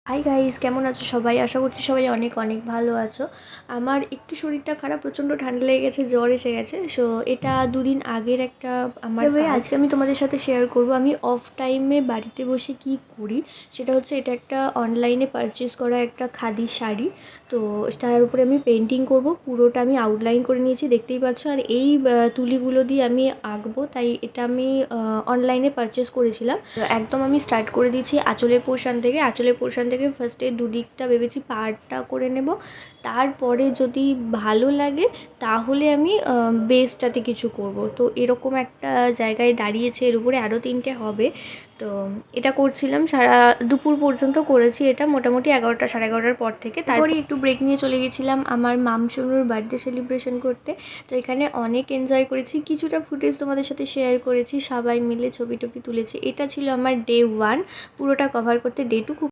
Hi guys, কেমন আছো সবাই? আশা করছি সবাই অনেক অনেক ভালো আছো। আমার একটু শরীরটা খারাপ, প্রচণ্ড ঠান্ডা লেগে গেছে, জ্বর এসে গেছে। সো এটা দুদিন আগের একটা আমার আজকে আমি তোমাদের সাথে শেয়ার করব আমি অফ টাইমে বাড়িতে বসে কি করি। সেটা হচ্ছে, এটা একটা অনলাইনে পারচেস করা একটা খাদি শাড়ি। তো তার উপরে আমি পেন্টিং করব, পুরোটা আমি আউটলাইন করে নিয়েছি, দেখতেই পাচ্ছ। আর এই তুলিগুলো দিয়ে আমি আঁকবো, তাই এটা আমি অনলাইনে পারচেস করেছিলাম। তো একদম আমি স্টার্ট করে দিয়েছি আঁচলের পোর্শন থেকে ফার্স্টে দুদিকটা ভেবেছি পাড়টা করে নেব। তারপরে যদি ভালো লাগে তাহলে আমি বেসটাতে কিছু করব। তো এরকম একটা জায়গায় দাঁড়িয়েছে, এর উপরে আরও 3টে হবে। তো এটা করছিলাম, সারা দুপুর পর্যন্ত করেছি এটা, মোটামুটি 11টা 11:30টার পর থেকে। তারপরে একটু ব্রেক নিয়ে চলে গেছিলাম আমার মামসুনুর বার্থডে সেলিব্রেশন করতে। তো এখানে অনেক এনজয় করেছি, কিছুটা ফুটেজ তোমাদের সাথে শেয়ার করেছি, সবাই মিলে ছবি টবি তুলেছি। এটা ছিল আমার ডে 1, পুরোটা কভার করতে ডে 2 খুব